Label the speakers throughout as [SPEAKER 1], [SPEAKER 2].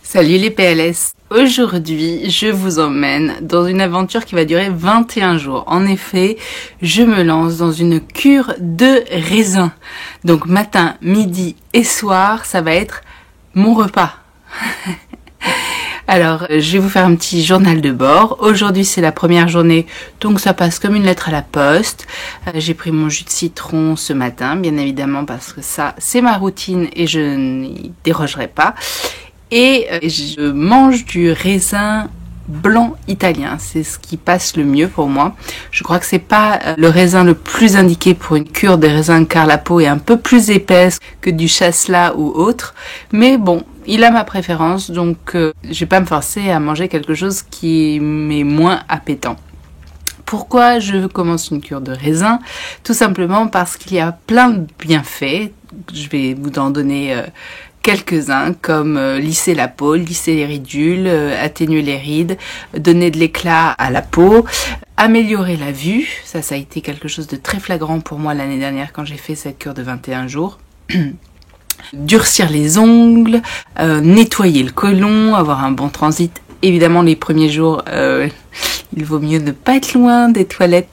[SPEAKER 1] Salut les PLS, aujourd'hui je vous emmène dans une aventure qui va durer 21 jours. En effet, je me lance dans une cure de raisin. Donc matin, midi et soir, ça va être mon repas. Alors, je vais vous faire un petit journal de bord. Aujourd'hui, c'est la première journée, donc ça passe comme une lettre à la poste. J'ai pris mon jus de citron ce matin, bien évidemment, parce que ça, c'est ma routine et je n'y dérogerai pas. Et je mange du raisin blanc italien, c'est ce qui passe le mieux pour moi. Je crois que c'est pas le raisin le plus indiqué pour une cure de raisin car la peau est un peu plus épaisse que du chasselas ou autre. Mais bon, il a ma préférence, donc je vais pas me forcer à manger quelque chose qui m'est moins appétant. Pourquoi je commence une cure de raisin? Tout simplement parce qu'il y a plein de bienfaits. Je vais vous en donner quelques-uns comme lisser la peau, lisser les ridules, atténuer les rides, donner de l'éclat à la peau, améliorer la vue. Ça a été quelque chose de très flagrant pour moi l'année dernière quand j'ai fait cette cure de 21 jours. Durcir les ongles, nettoyer le côlon, avoir un bon transit. Évidemment, les premiers jours, il vaut mieux ne pas être loin des toilettes.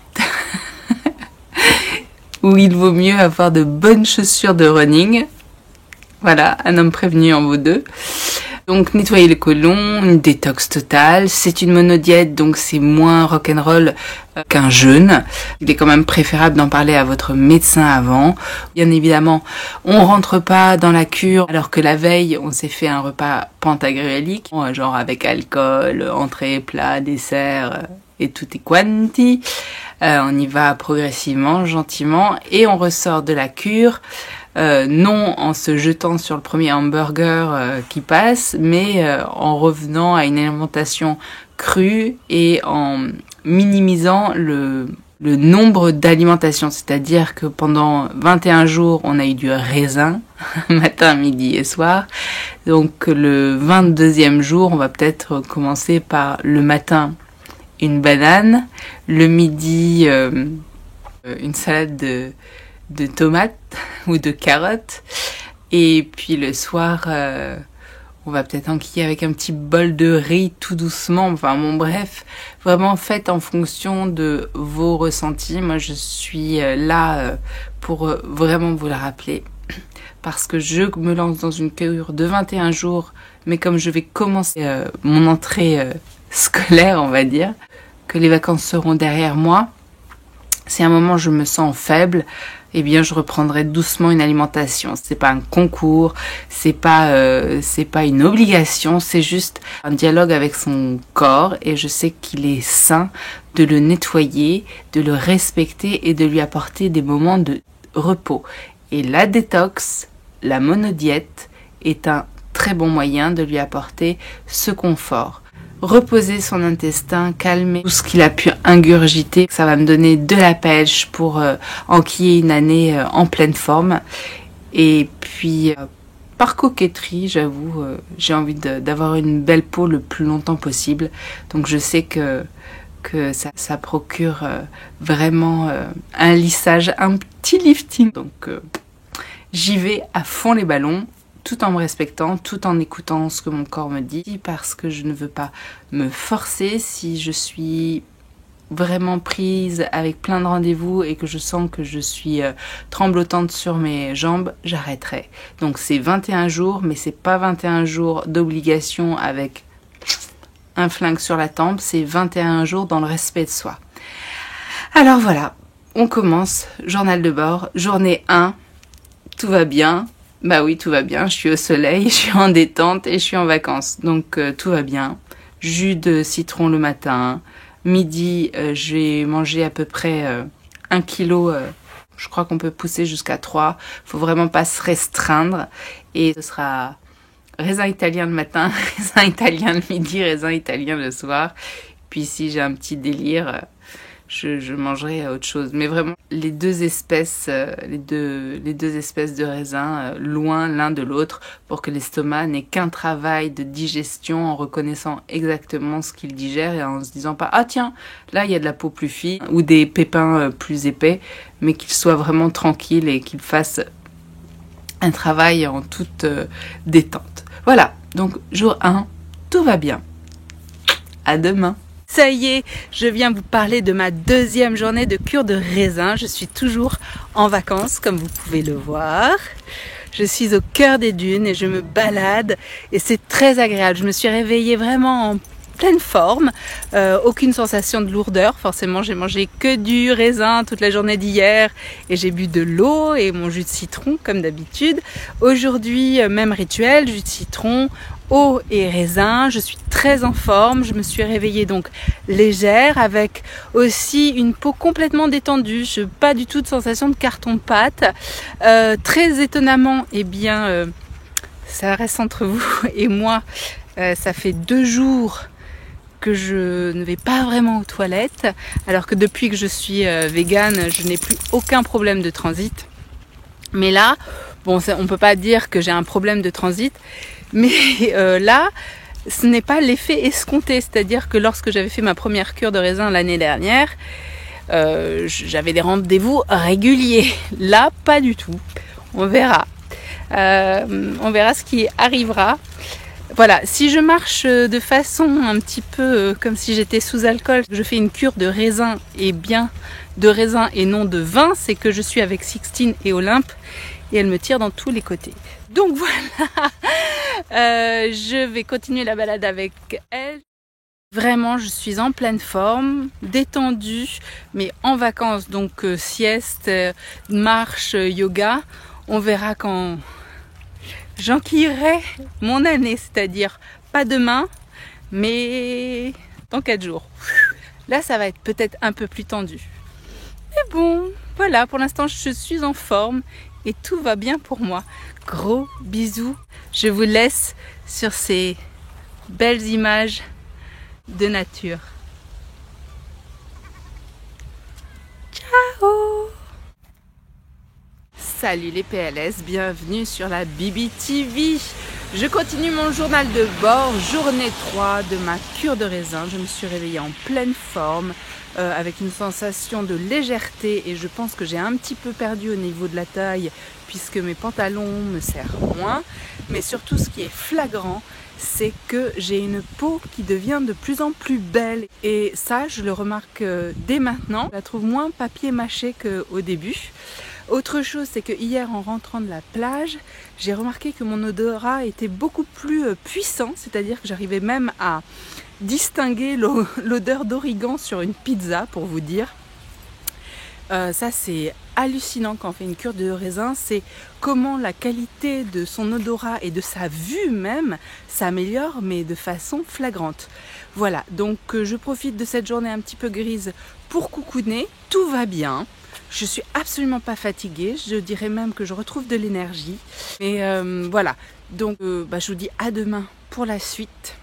[SPEAKER 1] Ou il vaut mieux avoir de bonnes chaussures de running. Voilà, un homme prévenu en vaut deux. Donc nettoyer le côlon, une détox totale. C'est une monodiète, donc c'est moins rock'n'roll qu'un jeûne. Il est quand même préférable d'en parler à votre médecin avant. Bien évidemment, on rentre pas dans la cure alors que la veille, on s'est fait un repas pantagruélique, genre avec alcool, entrée, plat, dessert et tutti quanti. On y va progressivement, gentiment, et on ressort de la cure. Non en se jetant sur le premier hamburger qui passe, mais en revenant à une alimentation crue et en minimisant le nombre d'alimentations. C'est-à-dire que pendant 21 jours, on a eu du raisin, matin, midi et soir. Donc le 22e jour, on va peut-être commencer par le matin, une banane, le midi, une salade de tomates ou de carottes, et puis le soir on va peut-être enquiller avec un petit bol de riz tout doucement. Enfin bon, bref, vraiment faites en fonction de vos ressentis. Moi je suis là pour vraiment vous le rappeler, parce que je me lance dans une cure de 21 jours, mais comme je vais commencer mon entrée scolaire, on va dire, que les vacances seront derrière moi, si à un moment je me sens faible, eh bien je reprendrai doucement une alimentation. C'est pas un concours, c'est pas une obligation, c'est juste un dialogue avec son corps, et je sais qu'il est sain de le nettoyer, de le respecter et de lui apporter des moments de repos. Et la détox, la monodiète est un très bon moyen de lui apporter ce confort. Reposer son intestin, calmer tout ce qu'il a pu ingurgiter. Ça va me donner de la pêche pour enquiller une année en pleine forme. Et puis, par coquetterie, j'avoue, j'ai envie d'avoir une belle peau le plus longtemps possible. Donc je sais que ça procure vraiment un lissage, un petit lifting. Donc j'y vais à fond les ballons, tout en me respectant, tout en écoutant ce que mon corps me dit, parce que je ne veux pas me forcer. Si je suis vraiment prise avec plein de rendez-vous et que je sens que je suis tremblotante sur mes jambes, j'arrêterai. Donc c'est 21 jours, mais c'est pas 21 jours d'obligation avec un flingue sur la tempe, c'est 21 jours dans le respect de soi. Alors voilà, on commence, journal de bord, journée 1, tout va bien. Bah oui, tout va bien, je suis au soleil, je suis en détente et je suis en vacances, donc tout va bien. Jus de citron le matin, midi j'ai mangé à peu près 1 kilo Je crois qu'on peut pousser jusqu'à 3. Faut vraiment pas se restreindre. Et ce sera raisin italien le matin, raisin italien le midi, raisin italien le soir. Puis si j'ai un petit délire, je mangerai autre chose. Mais vraiment, les deux espèces de raisins loin l'un de l'autre pour que l'estomac n'ait qu'un travail de digestion en reconnaissant exactement ce qu'il digère et en se disant pas ah tiens, là il y a de la peau plus fine ou des pépins plus épais, mais qu'il soit vraiment tranquille et qu'il fasse un travail en toute détente. Voilà, donc jour 1, tout va bien. À demain. Ça y est, je viens vous parler de ma deuxième journée de cure de raisin. Je suis toujours en vacances, comme vous pouvez le voir. Je suis au cœur des dunes et je me balade et c'est très agréable. Je me suis réveillée vraiment en pleine forme, aucune sensation de lourdeur. Forcément, j'ai mangé que du raisin toute la journée d'hier et j'ai bu de l'eau et mon jus de citron comme d'habitude. Aujourd'hui, même rituel, jus de citron, eau et raisin. Je suis très en forme. Je me suis réveillée donc légère avec aussi une peau complètement détendue. Je n'ai pas du tout de sensation de carton-pâte. Très étonnamment, eh bien, ça reste entre vous et moi. Ça fait 2 jours que je ne vais pas vraiment aux toilettes, alors que depuis que je suis végane, je n'ai plus aucun problème de transit. Mais là, bon, on ne peut pas dire que j'ai un problème de transit, mais là, ce n'est pas l'effet escompté. C'est-à-dire que lorsque j'avais fait ma première cure de raisin l'année dernière, j'avais des rendez-vous réguliers. Là, pas du tout. On verra. On verra ce qui arrivera. Voilà, si je marche de façon un petit peu comme si j'étais sous alcool, je fais une cure de raisin et bien de raisin et non de vin, c'est que je suis avec Sixtine et Olympe et elle me tire dans tous les côtés. Donc voilà, je vais continuer la balade avec elle. Vraiment, je suis en pleine forme, détendue, mais en vacances, donc sieste, marche, yoga. On verra quand j'enquillerai mon année, c'est-à-dire pas demain, mais dans 4 jours. Là, ça va être peut-être un peu plus tendu. Mais bon, voilà, pour l'instant, je suis en forme et tout va bien pour moi. Gros bisous. Je vous laisse sur ces belles images de nature. Ciao! Salut les PLS, bienvenue sur la BBTV. Je continue mon journal de bord, journée 3 de ma cure de raisin. Je me suis réveillée en pleine forme, avec une sensation de légèreté et je pense que j'ai un petit peu perdu au niveau de la taille puisque mes pantalons me serrent moins. Mais surtout ce qui est flagrant, c'est que j'ai une peau qui devient de plus en plus belle. Et ça, je le remarque dès maintenant. Je la trouve moins papier mâché qu'au début. Autre chose, c'est que hier en rentrant de la plage, j'ai remarqué que mon odorat était beaucoup plus puissant, c'est-à-dire que j'arrivais même à distinguer l'odeur d'origan sur une pizza, pour vous dire. Ça, c'est hallucinant quand on fait une cure de raisin, c'est comment la qualité de son odorat et de sa vue même s'améliore, mais de façon flagrante. Voilà, donc je profite de cette journée un petit peu grise pour coucouner, tout va bien. Je suis absolument pas fatiguée, je dirais même que je retrouve de l'énergie. Et voilà, donc je vous dis à demain pour la suite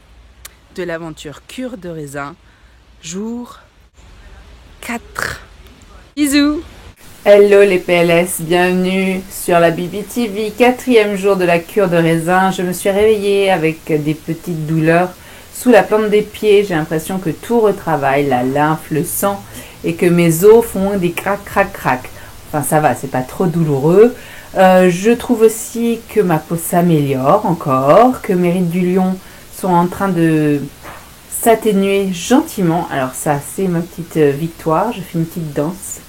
[SPEAKER 1] de l'aventure cure de raisin, jour 4. Bisous! Hello les PLS, bienvenue sur la BBTV, 4e jour de la cure de raisin. Je me suis réveillée avec des petites douleurs sous la plante des pieds. J'ai l'impression que tout retravaille, la lymphe, le sang, et que mes os font des crac crac crac. Enfin ça va, c'est pas trop douloureux. Je trouve aussi que ma peau s'améliore encore, que mes rides du lion sont en train de s'atténuer gentiment. Alors ça, c'est ma petite victoire. Je fais une petite danse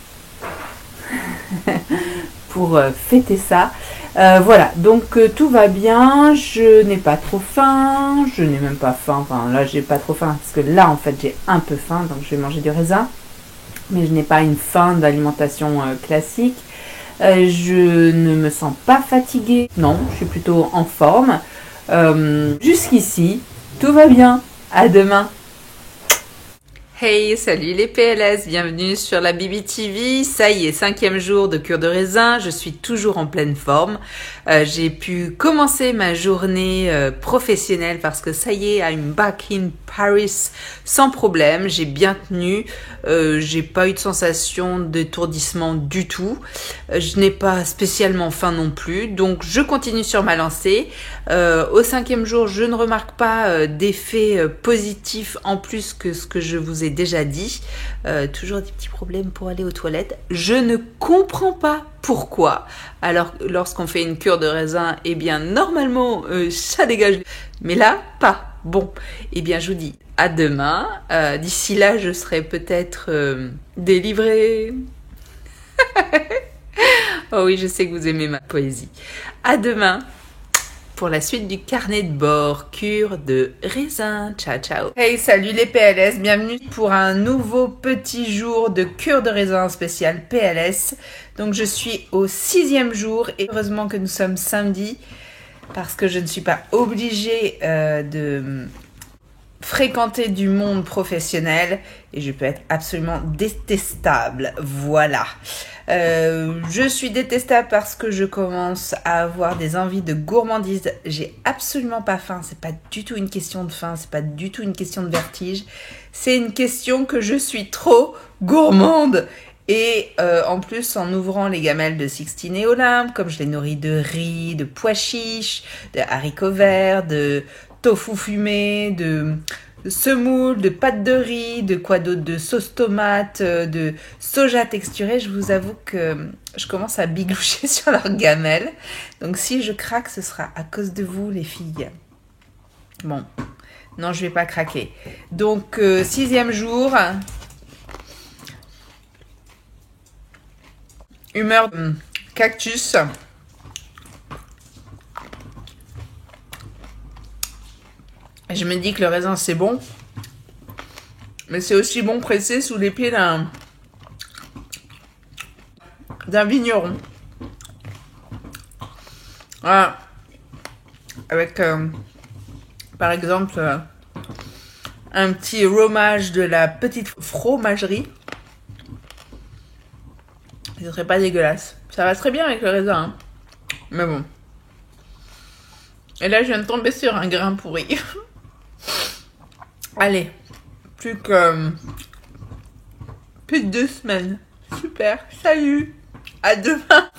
[SPEAKER 1] pour fêter ça. Voilà, donc tout va bien. Je n'ai pas trop faim. Je n'ai même pas faim. Enfin là, j'ai pas trop faim parce que là, en fait, j'ai un peu faim. Donc je vais manger du raisin. Mais je n'ai pas une faim d'alimentation classique. Je ne me sens pas fatiguée. Non, je suis plutôt en forme. Jusqu'ici, tout va bien. À demain. Hey, salut les PLS, bienvenue sur la Bibi TV. Ça y est, 5e jour de cure de raisin, je suis toujours en pleine forme. J'ai pu commencer ma journée professionnelle parce que ça y est, I'm back in Paris sans problème. J'ai bien tenu, j'ai pas eu de sensation d'étourdissement du tout. Je n'ai pas spécialement faim non plus, donc je continue sur ma lancée. Au 5e jour, je ne remarque pas d'effet positif en plus que ce que je vous ai déjà dit. Toujours des petits problèmes pour aller aux toilettes. Je ne comprends pas pourquoi. Alors, lorsqu'on fait une cure de raisin, eh bien, normalement, ça dégage. Mais là, pas. Bon, eh bien, je vous dis à demain. D'ici là, je serai peut-être délivrée. Oh oui, je sais que vous aimez ma poésie. À demain pour la suite du carnet de bord, cure de raisin. Ciao, ciao. Hey, salut les PLS, bienvenue pour un nouveau petit jour de cure de raisin spécial PLS. Donc je suis au 6e jour et heureusement que nous sommes samedi parce que je ne suis pas obligée de fréquenter du monde professionnel et je peux être absolument détestable. Voilà. Je suis détestable parce que je commence à avoir des envies de gourmandise. J'ai absolument pas faim. C'est pas du tout une question de faim. C'est pas du tout une question de vertige. C'est une question que je suis trop gourmande. Et en plus, en ouvrant les gamelles de Sixtine et Olympe, comme je les nourris de riz, de pois chiches, de haricots verts, de tofu fumé, de semoule, de pâte de riz, de quoi d'autre, de sauce tomate, de soja texturé, je vous avoue que je commence à bigloucher sur leur gamelle. Donc si je craque, ce sera à cause de vous les filles. Bon, non, je vais pas craquer. Donc 6e jour, humeur cactus. Je me dis que le raisin c'est bon, mais c'est aussi bon pressé sous les pieds d'un vigneron. Voilà. Avec par exemple un petit romage de la petite fromagerie. Ce serait pas dégueulasse. Ça va très bien avec le raisin, hein. Mais bon. Et là je viens de tomber sur un grain pourri. Allez, plus de 2 semaines. Super, salut, à demain.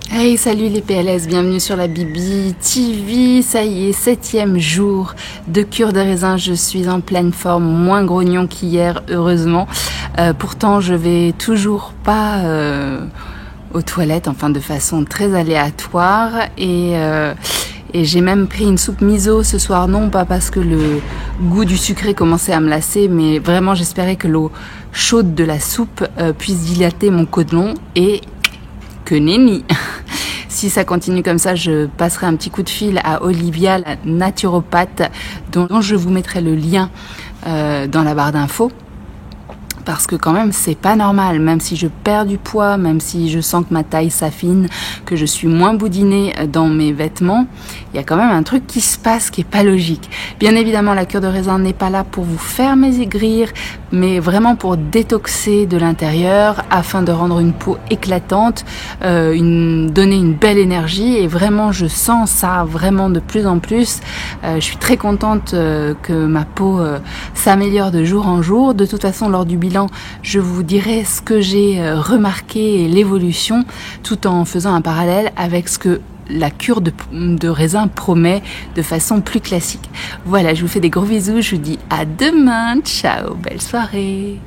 [SPEAKER 2] Hey, salut les PLS, bienvenue sur la Bibi TV. Ça y est, 7e jour de cure de raisin. Je suis en pleine forme, moins grognon qu'hier, heureusement. Pourtant, je vais toujours pas aux toilettes, enfin de façon très aléatoire. Et j'ai même pris une soupe miso ce soir, non pas parce que le goût du sucré commençait à me lasser, mais vraiment j'espérais que l'eau chaude de la soupe puisse dilater mon côlon et que nenni. Si ça continue comme ça, je passerai un petit coup de fil à Olivia, la naturopathe, dont je vous mettrai le lien dans la barre d'infos. Parce que quand même, c'est pas normal, même si je perds du poids, même si je sens que ma taille s'affine, que je suis moins boudinée dans mes vêtements, il y a quand même un truc qui se passe qui est pas logique. Bien évidemment, la cure de raisin n'est pas là pour vous faire maigrir, mais vraiment pour détoxer de l'intérieur, afin de rendre une peau éclatante, donner une belle énergie, et vraiment, je sens ça vraiment de plus en plus. Je suis très contente que ma peau s'améliore de jour en jour. De toute façon, lors du bilan, je vous dirai ce que j'ai remarqué et l'évolution, tout en faisant un parallèle avec ce que la cure de raisin promet de façon plus classique. Voilà, je vous fais des gros bisous, je vous dis à demain, ciao, belle soirée.